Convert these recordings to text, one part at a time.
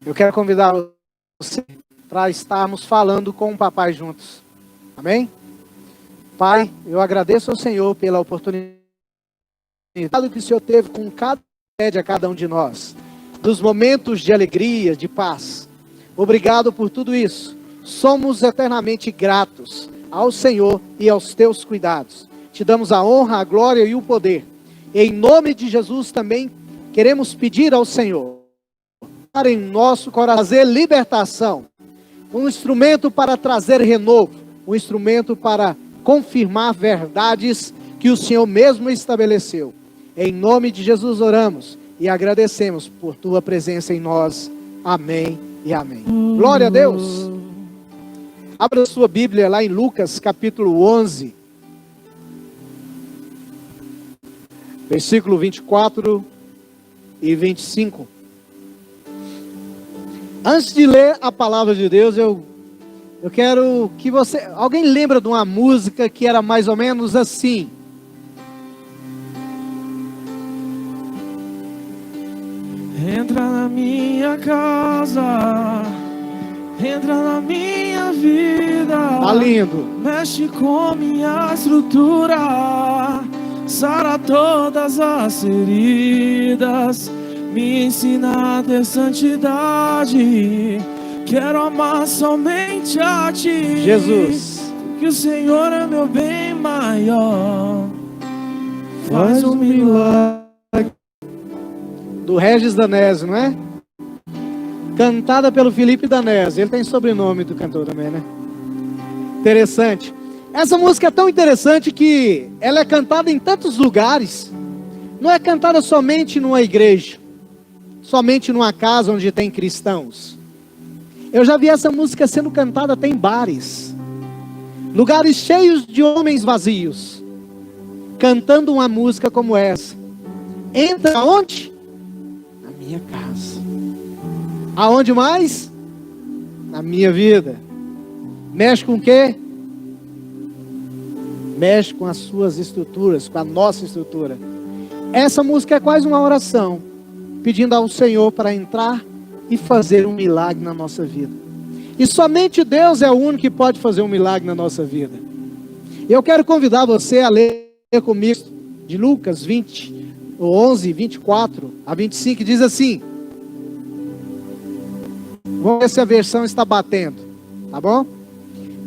Eu quero convidar você para estarmos falando com o papai juntos. Amém? Pai, eu agradeço ao Senhor pela oportunidade que o Senhor teve com cada um de nós, dos momentos de alegria, de paz. Obrigado por tudo isso. Somos eternamente gratos ao Senhor e aos teus cuidados. Te damos a honra, a glória e o poder. Em nome de Jesus também queremos pedir ao Senhor, para em nosso coração trazer libertação, um instrumento para trazer renovo, um instrumento para confirmar verdades que o Senhor mesmo estabeleceu. Em nome de Jesus oramos e agradecemos por tua presença em nós. Amém e amém. Glória a Deus. Abra sua Bíblia lá em Lucas capítulo 11. Versículo 24 e 25. Antes de ler a palavra de Deus, eu quero que você... Alguém lembra de uma música que era mais ou menos assim? Entra na minha casa, entra na minha vida. Tá lindo. Mexe com minha estrutura, sara todas as feridas, me ensina a ter santidade. Quero amar somente a ti, Jesus. que o Senhor é meu bem maior. Faz um milagre. Do Regis Danese, não é? Cantada pelo Felipe Danese. Ele tem sobrenome do cantor também, né? Interessante. Essa música é tão interessante que ela é cantada em tantos lugares. Não é cantada somente numa igreja, somente numa casa onde tem cristãos. Eu já vi essa música sendo cantada até em bares, lugares cheios de homens vazios, cantando uma música como essa. Entra onde? Na minha casa. Aonde mais? Na minha vida. Mexe com o quê? Mexe com as suas estruturas, com a nossa estrutura. Essa música é quase uma oração, pedindo ao Senhor para entrar e fazer um milagre na nossa vida. E somente Deus é o único que pode fazer um milagre na nossa vida. Eu quero convidar você a ler comigo de Lucas 11, 24 a 25, que diz assim. Vamos ver se a versão está batendo, tá bom?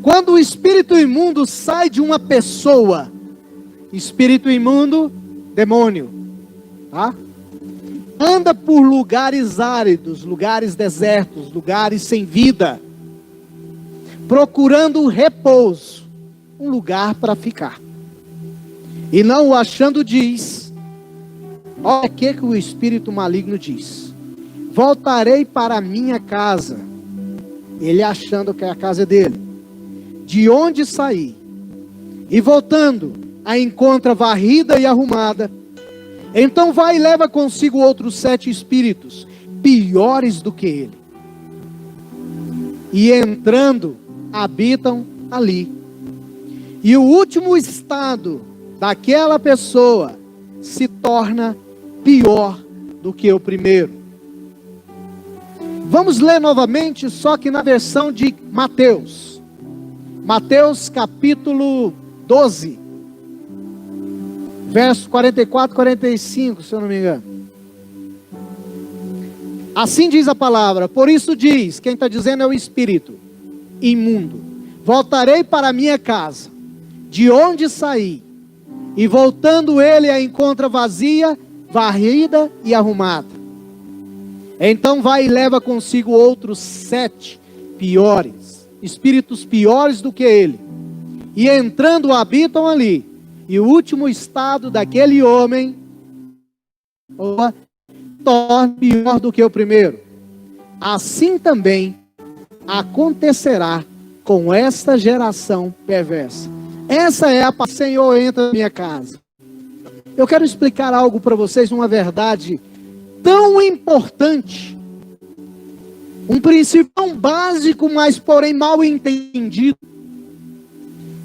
Quando o espírito imundo sai de uma pessoa, espírito imundo, demônio, tá? Anda por lugares áridos, lugares desertos, lugares sem vida, procurando repouso, um lugar para ficar. E não o achando, diz, olha o que o espírito maligno diz: voltarei para a minha casa. Ele achando que a casa é dele, de onde saí, e voltando, a encontra varrida e arrumada. Então vai e leva consigo outros 7 espíritos, piores do que ele. E entrando, habitam ali. E o último estado daquela pessoa se torna pior do que o primeiro. Vamos ler novamente, só que na versão de Mateus. Mateus capítulo 12. Verso 44 e 45, se eu não me engano. Assim diz a palavra. Por isso diz, quem está dizendo é o espírito imundo: voltarei para a minha casa, de onde saí. E voltando ele a encontra vazia, varrida e arrumada. Então vai e leva consigo outros 7 piores, espíritos piores do que ele. E entrando habitam ali. E o último estado daquele homem torna pior do que o primeiro. Assim também acontecerá com esta geração perversa. Essa é a palavra: Senhor, entra na minha casa. Eu quero explicar algo para vocês, uma verdade tão importante, um princípio tão básico, mas porém mal entendido,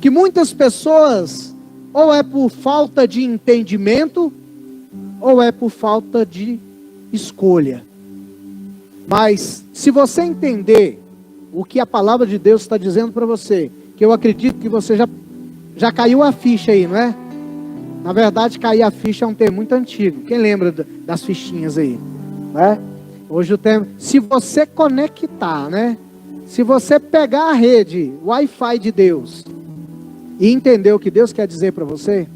que muitas pessoas, ou é por falta de entendimento, ou é por falta de escolha. Mas se você entender o que a palavra de Deus está dizendo para você, que eu acredito que você já caiu a ficha aí, não é? Na verdade, cair a ficha é um termo muito antigo. Quem lembra das fichinhas aí? Não é? Hoje o termo, se você conectar, né? Se você pegar a rede Wi-Fi de Deus e entender o que Deus quer dizer para você,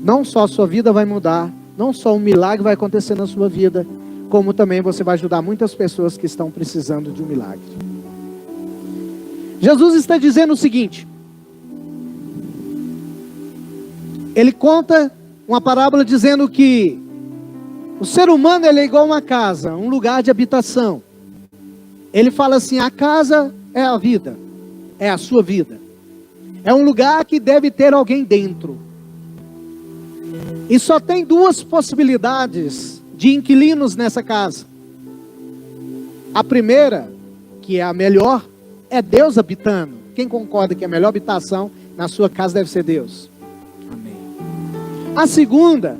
não só a sua vida vai mudar, não só um milagre vai acontecer na sua vida, como também você vai ajudar muitas pessoas que estão precisando de um milagre. Jesus está dizendo o seguinte: ele conta uma parábola dizendo que o ser humano ele é igual a uma casa, um lugar de habitação. Ele fala assim: a casa é a vida, é a sua vida. É um lugar que deve ter alguém dentro. E só tem duas possibilidades de inquilinos nessa casa. A primeira, que é a melhor, é Deus habitando. Quem concorda que a melhor habitação na sua casa deve ser Deus? Amém. A segunda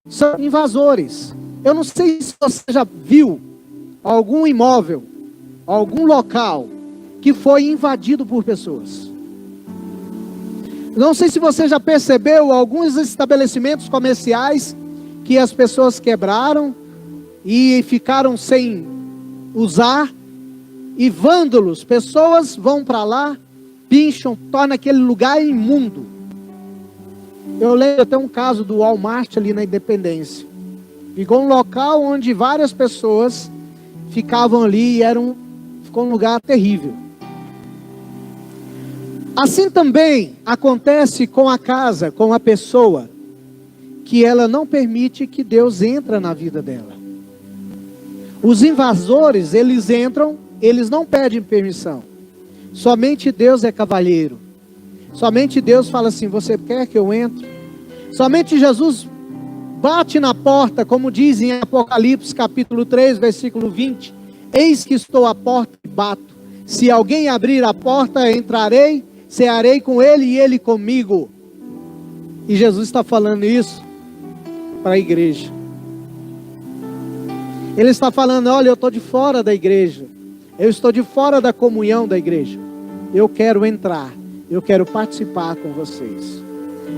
são invasores. Eu não sei se você já viu algum imóvel, algum local que foi invadido por pessoas. Não sei se você já percebeu alguns estabelecimentos comerciais que as pessoas quebraram e ficaram sem usar, e vândalos, pessoas vão para lá, pincham, tornam aquele lugar imundo. Eu lembro até um caso do Walmart ali na Independência. Ficou um local onde várias pessoas ficavam ali e ficou um lugar terrível. Assim também acontece com a casa, com a pessoa, que ela não permite que Deus entre na vida dela. Os invasores, eles entram, eles não pedem permissão. Somente Deus é cavalheiro. Somente Deus fala assim: você quer que eu entre? Somente Jesus bate na porta, como diz em Apocalipse capítulo 3, versículo 20. Eis que estou à porta e bato. Se alguém abrir a porta, entrarei, cearei com ele e ele comigo. E Jesus está falando isso para a igreja. Ele está falando: olha, eu estou de fora da igreja. Eu estou de fora da comunhão da igreja. Eu quero entrar. Eu quero participar com vocês.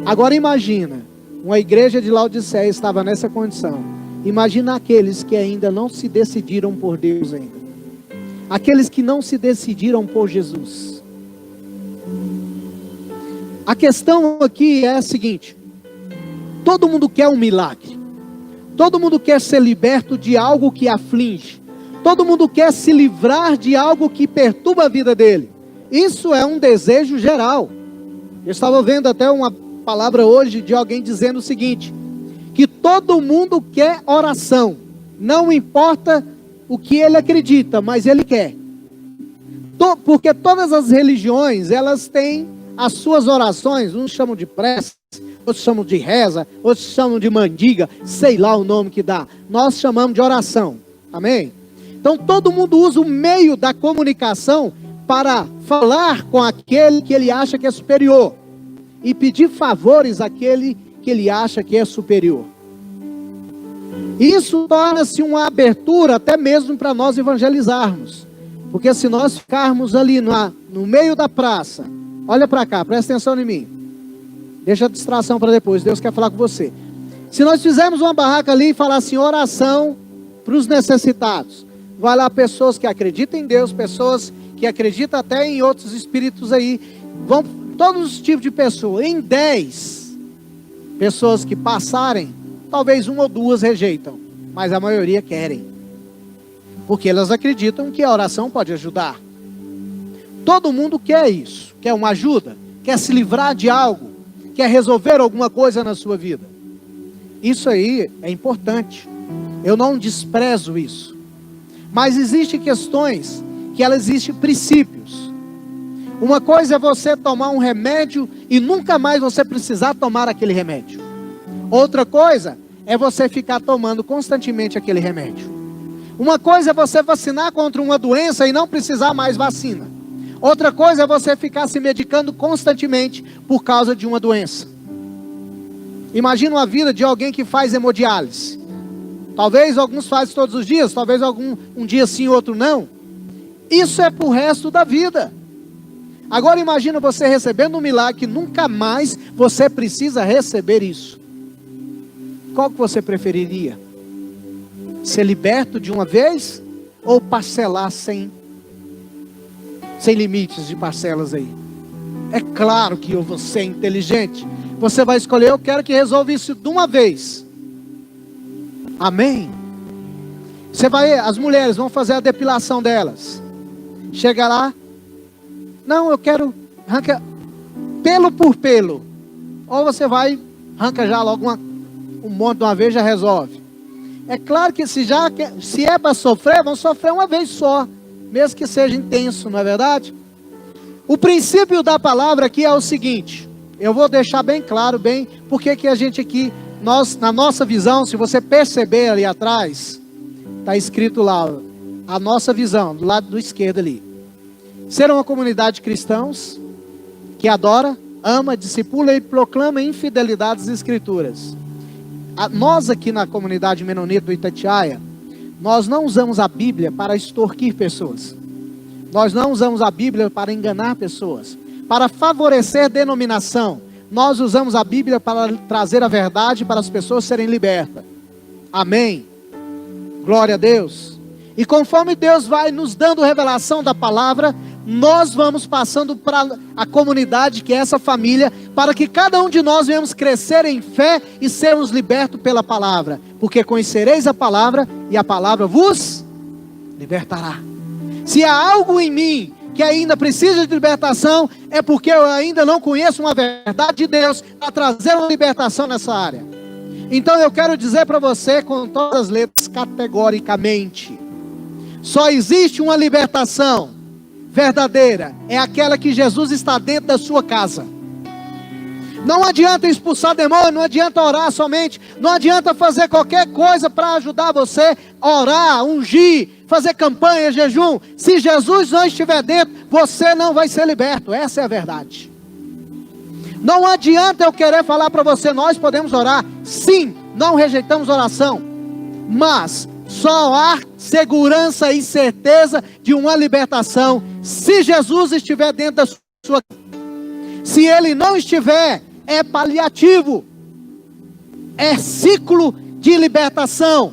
Agora imagina, uma igreja de Laodiceia estava nessa condição. Imagina aqueles que ainda não se decidiram por Deus ainda. Aqueles que não se decidiram por Jesus. A questão aqui é a seguinte: todo mundo quer um milagre. Todo mundo quer ser liberto de algo que aflige. Todo mundo quer se livrar de algo que perturba a vida dele. Isso é um desejo geral. Eu estava vendo até uma palavra hoje de alguém dizendo o seguinte: que todo mundo quer oração. Não importa o que ele acredita, mas ele quer. Porque todas as religiões, elas têm as suas orações. Uns chamam de prece, outros chamam de reza, outros chamam de mandiga, sei lá o nome que dá. Nós chamamos de oração. Amém? Então todo mundo usa o meio da comunicação para falar com aquele que ele acha que é superior e pedir favores àquele que ele acha que é superior. Isso torna-se uma abertura até mesmo para nós evangelizarmos. Porque se nós ficarmos ali no meio da praça, olha para cá, presta atenção em mim. Deixa a distração para depois, Deus quer falar com você. Se nós fizermos uma barraca ali e falar assim, oração para os necessitados, vai lá pessoas que acreditam em Deus, pessoas que acreditam até em outros espíritos aí, vão todos os tipos de pessoas. Em 10 pessoas que passarem, talvez uma ou duas rejeitam, mas a maioria querem, porque elas acreditam que a oração pode ajudar. Todo mundo quer isso, quer uma ajuda, quer se livrar de algo, quer resolver alguma coisa na sua vida. Isso aí é importante, eu não desprezo isso, mas existem questões que existem princípios. Uma coisa é você tomar um remédio e nunca mais você precisar tomar aquele remédio. Outra coisa é você ficar tomando constantemente aquele remédio. Uma coisa é você vacinar contra uma doença e não precisar mais vacina. Outra coisa é você ficar se medicando constantemente por causa de uma doença. Imagina uma vida de alguém que faz hemodiálise. Talvez alguns fazem todos os dias, talvez um dia sim, outro não. Isso é para o resto da vida. Agora imagina você recebendo um milagre que nunca mais você precisa receber isso. Qual que você preferiria? Ser liberto de uma vez ou parcelar sem limites de parcelas aí? É claro que você é inteligente. Você vai escolher, eu quero que resolva isso de uma vez. Amém? As mulheres vão fazer a depilação delas. Chega lá, não, eu quero, arranca pelo por pelo. Ou você vai, arranca já logo um monte de uma vez, já resolve. É claro que se é para sofrer, vão sofrer uma vez só, mesmo que seja intenso, não é verdade? O princípio da palavra aqui é o seguinte, eu vou deixar bem claro, porque que a gente aqui, na nossa visão, se você perceber ali atrás, está escrito lá, a nossa visão, do lado do esquerdo ali. Ser uma comunidade de cristãos, que adora, ama, discipula e proclama infidelidades às escrituras. Nós aqui na comunidade menonita do Itatiaia, nós não usamos a Bíblia para extorquir pessoas. Nós não usamos a Bíblia para enganar pessoas, para favorecer denominação. Nós usamos a Bíblia para trazer a verdade para as pessoas serem libertas. Amém? Glória a Deus. E conforme Deus vai nos dando revelação da palavra, nós vamos passando para a comunidade, que é essa família, para que cada um de nós venhamos crescer em fé e sermos libertos pela palavra. Porque conhecereis a palavra e a palavra vos libertará. Se há algo em mim que ainda precisa de libertação, é porque eu ainda não conheço uma verdade de Deus para trazer uma libertação nessa área. Então eu quero dizer para você com todas as letras, categoricamente, só existe uma libertação verdadeira, é aquela que Jesus está dentro da sua casa. Não adianta expulsar demônio, não adianta orar somente, não adianta fazer qualquer coisa para ajudar você, orar, ungir, fazer campanha, jejum. Se Jesus não estiver dentro, você não vai ser liberto, essa é a verdade. Não adianta eu querer falar para você, nós podemos orar, sim, não rejeitamos oração, mas só há segurança e certeza de uma libertação se Jesus estiver dentro da sua casa. Se ele não estiver, é paliativo, é ciclo de libertação.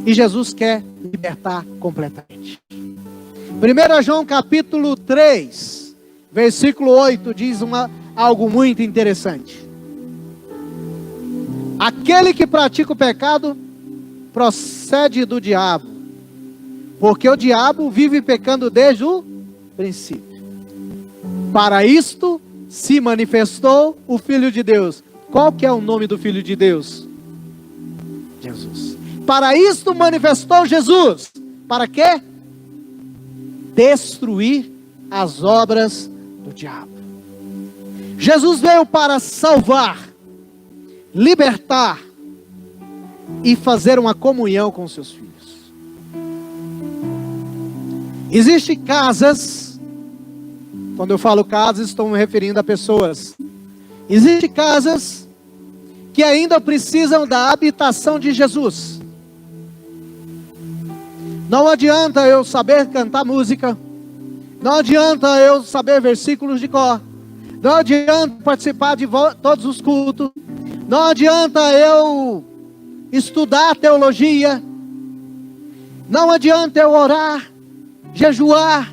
E Jesus quer libertar completamente. 1 João capítulo 3, versículo 8, diz algo muito interessante. Aquele que pratica o pecado procede do diabo, porque o diabo vive pecando desde o princípio. Para isto se manifestou o Filho de Deus. Qual que é o nome do Filho de Deus? Jesus. Para isto manifestou Jesus. Para quê? Destruir as obras do diabo. Jesus veio para salvar, libertar e fazer uma comunhão com seus filhos. Existem casas, quando eu falo casas, estou me referindo a pessoas. Existem casas que ainda precisam da habitação de Jesus. Não adianta eu saber cantar música, não adianta eu saber versículos de cor, não adianta participar de todos os cultos, não adianta eu estudar teologia, não adianta eu orar, jejuar,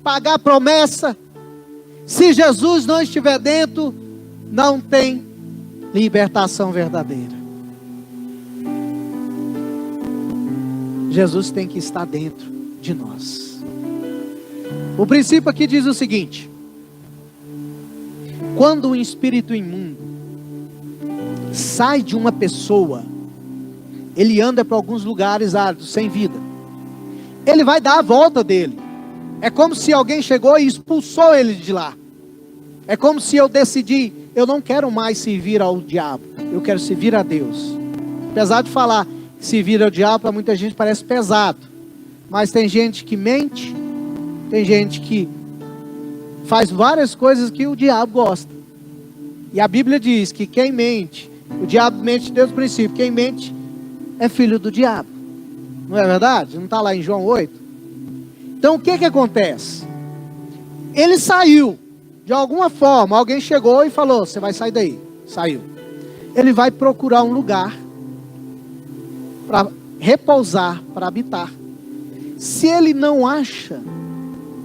pagar promessa. Se Jesus não estiver dentro, não tem libertação verdadeira. Jesus tem que estar dentro de nós. O princípio aqui diz o seguinte: quando um espírito imundo sai de uma pessoa, ele anda para alguns lugares áridos, sem vida. Ele vai dar a volta dele. É como se alguém chegou e expulsou ele de lá. É como se eu decidi, eu não quero mais servir ao diabo, eu quero servir a Deus. Apesar de falar que servir ao diabo para muita gente parece pesado, mas tem gente que mente, tem gente que faz várias coisas que o diabo gosta. E a Bíblia diz que quem mente, O diabo mente desde o princípio. Quem mente é filho do diabo. Não é verdade? Não está lá em João 8? Então o que acontece? Ele saiu. De alguma forma, alguém chegou e falou: você vai sair daí. Saiu. Ele vai procurar um lugar para repousar, para habitar. Se ele não acha,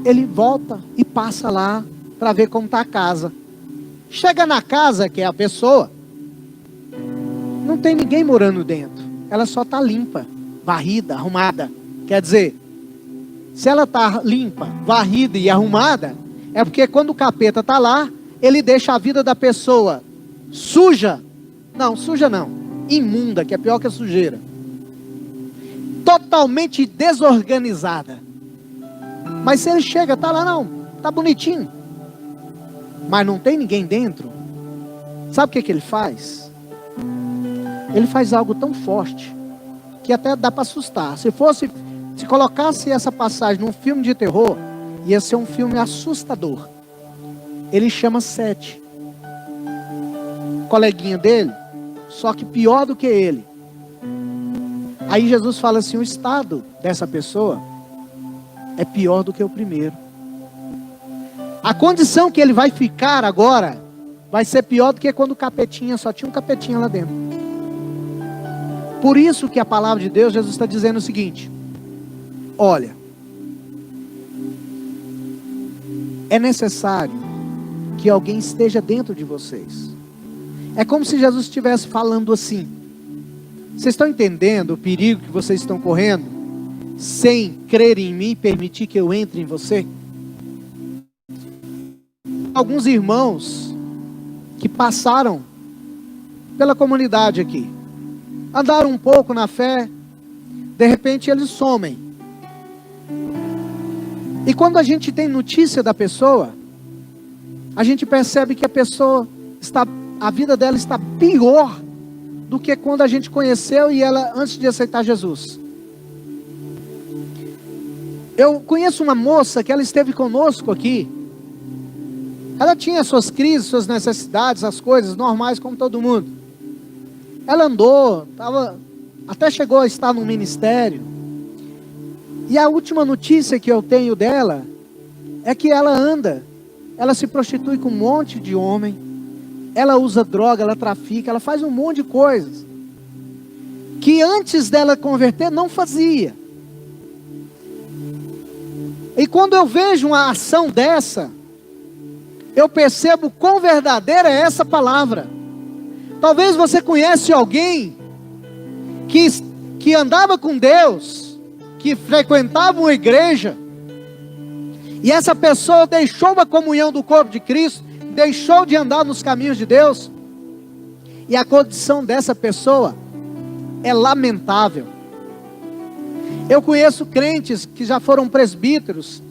ele volta e passa lá para ver como está a casa. Chega na casa, que é a pessoa, não tem ninguém morando dentro. Ela só está limpa, varrida, arrumada. Quer dizer, se ela está limpa, varrida e arrumada, é porque quando o capeta está lá, ele deixa a vida da pessoa suja. Não, suja não. Imunda, que é pior que a sujeira. Totalmente desorganizada. Mas se ele chega, está lá, não, está bonitinho. Mas não tem ninguém dentro. Sabe o que ele faz? Ele faz algo tão forte que até dá para assustar. Se colocasse essa passagem num filme de terror, ia ser um filme assustador. Ele chama Sete, coleguinha dele, só que pior do que ele. Aí Jesus fala assim: o estado dessa pessoa é pior do que o primeiro. A condição que ele vai ficar agora vai ser pior do que quando o capetinha, só tinha um capetinha lá dentro. Por isso que a palavra de Deus, Jesus está dizendo o seguinte: olha, é necessário que alguém esteja dentro de vocês. É como se Jesus estivesse falando assim: vocês estão entendendo o perigo que vocês estão correndo, sem crer em mim e permitir que eu entre em você? Alguns irmãos que passaram pela comunidade aqui, andaram um pouco na fé, de repente eles somem. E quando a gente tem notícia da pessoa, a gente percebe que a vida dela está pior do que quando a gente conheceu e ela antes de aceitar Jesus. Eu conheço uma moça que ela esteve conosco aqui. Ela tinha suas crises, suas necessidades, as coisas normais como todo mundo. Ela andou, até chegou a estar no ministério. E a última notícia que eu tenho dela é que ela ela se prostitui com um monte de homem, ela usa droga, ela trafica, ela faz um monte de coisas que antes dela converter não fazia. E quando eu vejo uma ação dessa, eu percebo quão verdadeira é essa palavra. Talvez você conhece alguém que andava com Deus, que frequentava uma igreja, e essa pessoa deixou a comunhão do corpo de Cristo, deixou de andar nos caminhos de Deus, e a condição dessa pessoa é lamentável. Eu conheço crentes que já foram presbíteros,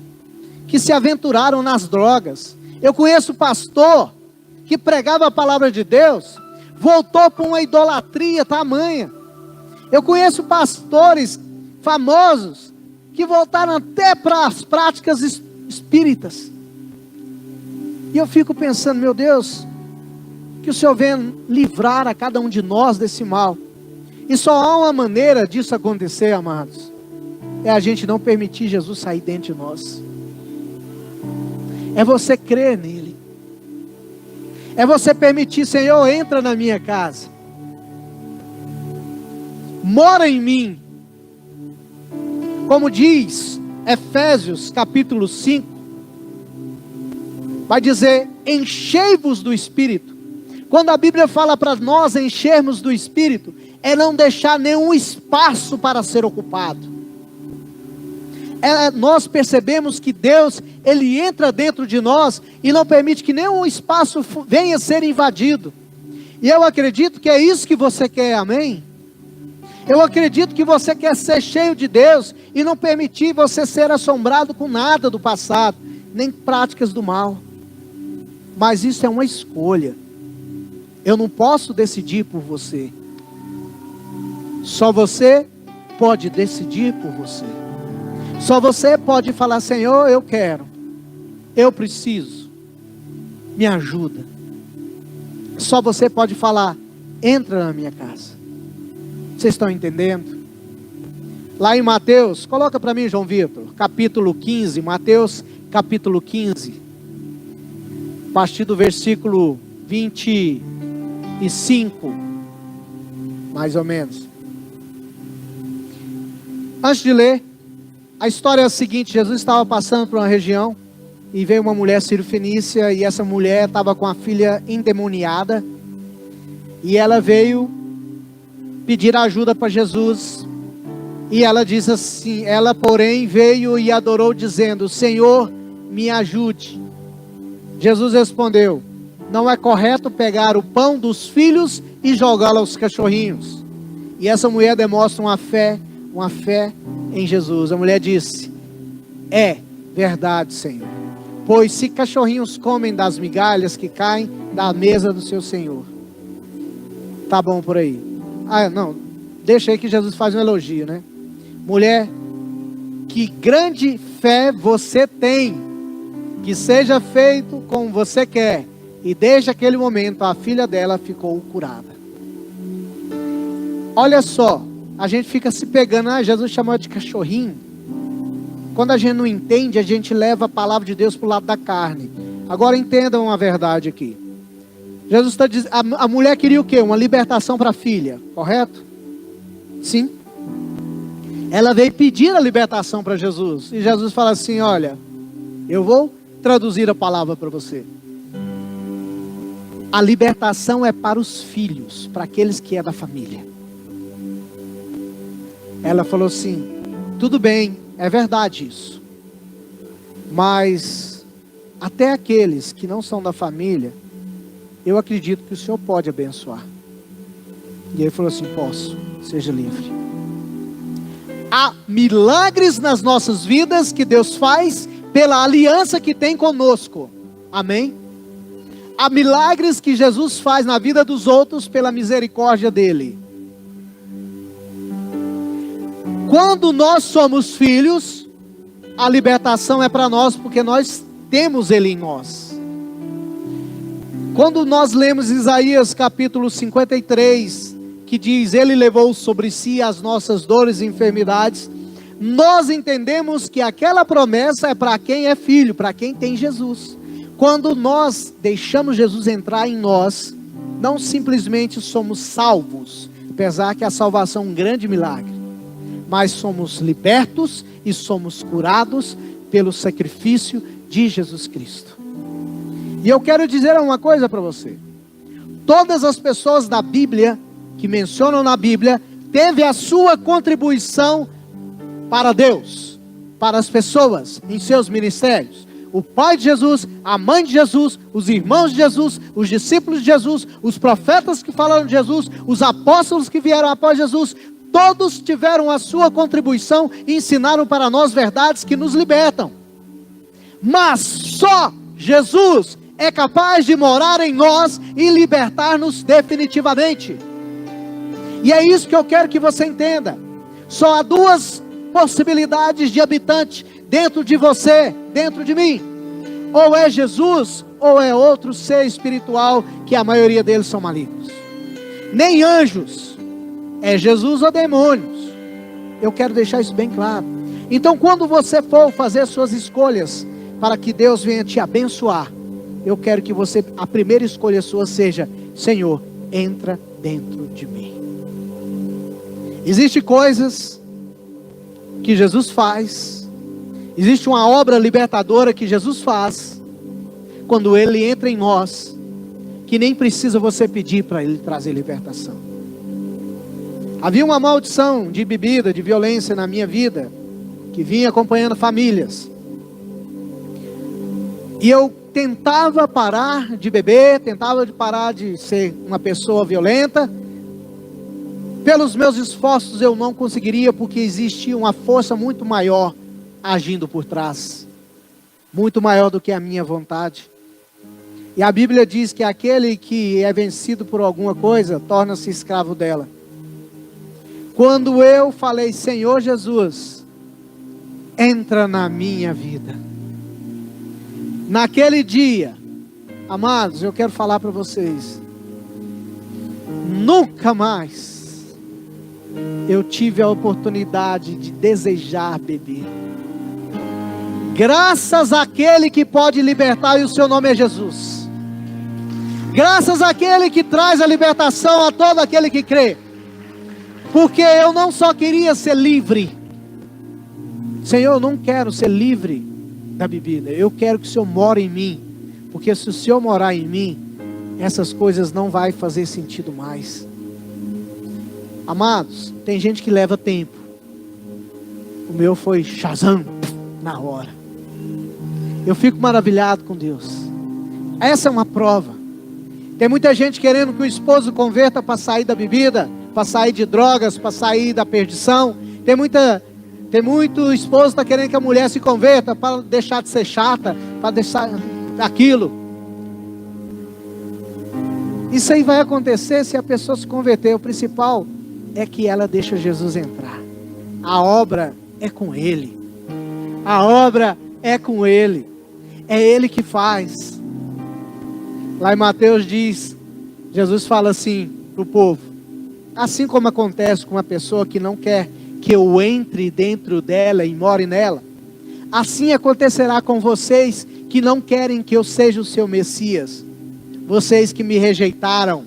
que se aventuraram nas drogas. Eu conheço pastor que pregava a palavra de Deus, voltou para uma idolatria tamanha. Eu conheço pastores famosos que voltaram até para as práticas espíritas. E eu fico pensando: meu Deus, que o Senhor venha livrar a cada um de nós desse mal. E só há uma maneira disso acontecer, amados: é a gente não permitir Jesus sair dentro de nós. É você crer nele. É você permitir: Senhor, entra na minha casa, mora em mim. Como diz Efésios capítulo 5, vai dizer: enchei-vos do Espírito. Quando a Bíblia fala para nós enchermos do Espírito, é não deixar nenhum espaço para ser ocupado. Nós percebemos que Deus, Ele entra dentro de nós e não permite que nenhum espaço venha a ser invadido. E eu acredito que é isso que você quer, amém? Eu acredito que você quer ser cheio de Deus e não permitir você ser assombrado com nada do passado, nem práticas do mal. Mas isso é uma escolha. Eu não posso decidir por você. Só você pode decidir por você. Só você pode falar: Senhor, eu quero, eu preciso, me ajuda. Só você pode falar: entra na minha casa. Vocês estão entendendo? Lá em Mateus, coloca para mim, João Vitor, capítulo 15, Mateus capítulo 15, a partir do versículo 25, mais ou menos. Antes de ler, a história é a seguinte: Jesus estava passando por uma região e veio uma mulher sírio-fenícia, e essa mulher estava com a filha endemoniada, e ela veio pedir ajuda para Jesus. E ela diz assim, ela porém veio e adorou dizendo: Senhor, me ajude. Jesus respondeu: não é correto pegar o pão dos filhos e jogá-lo aos cachorrinhos. E essa mulher demonstra uma fé em Jesus. A mulher disse: é verdade, Senhor, pois se cachorrinhos comem das migalhas que caem da mesa do seu Senhor. Tá bom por aí? Ah, não, deixa aí que Jesus faz um elogio, né? Mulher, que grande fé você tem, que seja feito como você quer. E desde aquele momento a filha dela ficou curada. Olha só, a gente fica se pegando, Jesus chamou de cachorrinho. Quando a gente não entende, a gente leva a palavra de Deus para o lado da carne. Agora entendam a verdade aqui. Jesus está dizendo, a mulher queria o quê? Uma libertação para a filha, correto? Sim. Ela veio pedir a libertação para Jesus. E Jesus fala assim: olha, eu vou traduzir a palavra para você. A libertação é para os filhos, para aqueles que é da família. Ela falou assim: tudo bem, é verdade isso. Mas até aqueles que não são da família, eu acredito que o Senhor pode abençoar. E ele falou assim: posso, seja livre. Há milagres nas nossas vidas que Deus faz pela aliança que tem conosco. Amém? Há milagres que Jesus faz na vida dos outros pela misericórdia dele. Quando nós somos filhos, a libertação é para nós, porque nós temos ele em nós. Quando nós lemos Isaías capítulo 53, que diz: ele levou sobre si as nossas dores e enfermidades, nós entendemos que aquela promessa é para quem é filho, para quem tem Jesus. Quando nós deixamos Jesus entrar em nós, não simplesmente somos salvos, apesar que a salvação é um grande milagre, mas somos libertos e somos curados pelo sacrifício de Jesus Cristo. E eu quero dizer uma coisa para você: todas as pessoas da Bíblia, que mencionam na Bíblia, teve a sua contribuição para Deus, para as pessoas, em seus ministérios. O pai de Jesus, a mãe de Jesus, os irmãos de Jesus, os discípulos de Jesus, os profetas que falaram de Jesus, os apóstolos que vieram após Jesus, todos tiveram a sua contribuição e ensinaram para nós verdades que nos libertam. Mas só Jesus é capaz de morar em nós e libertar-nos definitivamente. E é isso que eu quero que você entenda. Só há duas possibilidades de habitante dentro de você, dentro de mim. Ou é Jesus, ou é outro ser espiritual, que a maioria deles são malignos. Nem anjos, é Jesus ou demônios. Eu quero deixar isso bem claro. Então, quando você for fazer suas escolhas para que Deus venha te abençoar, eu quero que você, a primeira escolha sua seja: Senhor, entra dentro de mim. Existem coisas que Jesus faz, existe uma obra libertadora que Jesus faz, quando Ele entra em nós, que nem precisa você pedir para Ele trazer libertação. Havia uma maldição de bebida, de violência na minha vida, que vinha acompanhando famílias. E eu tentava parar de beber, tentava parar de ser uma pessoa violenta. Pelos meus esforços eu não conseguiria, porque existia uma força muito maior agindo por trás, muito maior do que a minha vontade. E a Bíblia diz que aquele que é vencido por alguma coisa, torna-se escravo dela. Quando eu falei: Senhor Jesus, entra na minha vida. Naquele dia, amados, eu quero falar para vocês, nunca mais eu tive a oportunidade de desejar beber. Graças àquele que pode libertar, e o seu nome é Jesus. Graças àquele que traz a libertação a todo aquele que crê. Porque eu não só queria ser livre. Senhor, eu não quero ser livre da bebida. Eu quero que o Senhor more em mim. Porque se o Senhor morar em mim, essas coisas não vai fazer sentido mais. Amados, tem gente que leva tempo. O meu foi Shazam, na hora. Eu fico maravilhado com Deus. Essa é uma prova. Tem muita gente querendo que o esposo converta para sair da bebida, para sair de drogas, para sair da perdição. Tem muito esposo que está querendo que a mulher se converta para deixar de ser chata, para deixar aquilo. Isso aí vai acontecer se a pessoa se converter. O principal é que ela deixa Jesus entrar. A obra é com Ele. A obra é com Ele. É Ele que faz. Lá em Mateus diz, Jesus fala assim para o povo: assim como acontece com uma pessoa que não quer que eu entre dentro dela e more nela, assim acontecerá com vocês que não querem que eu seja o seu Messias. Vocês que me rejeitaram,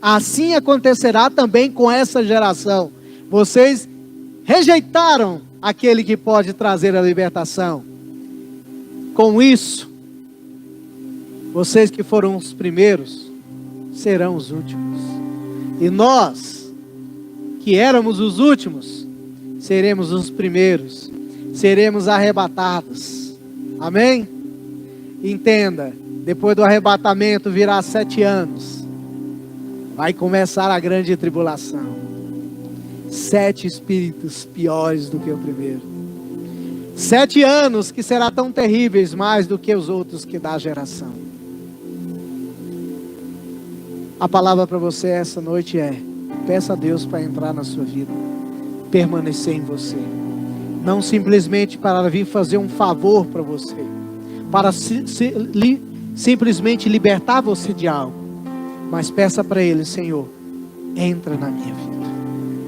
assim acontecerá também com essa geração. Vocês rejeitaram aquele que pode trazer a libertação. Com isso, vocês que foram os primeiros, serão os últimos. E nós, que éramos os últimos, seremos os primeiros. Seremos arrebatados. Amém? Entenda, depois do arrebatamento virá 7 anos. Vai começar a grande tribulação. 7 espíritos piores do que o primeiro. 7 anos que será tão terríveis mais do que os outros que da geração. A palavra para você essa noite é: peça a Deus para entrar na sua vida, permanecer em você. Não simplesmente para vir fazer um favor para você, para simplesmente libertar você de algo, mas peça para Ele: Senhor, entra na minha vida.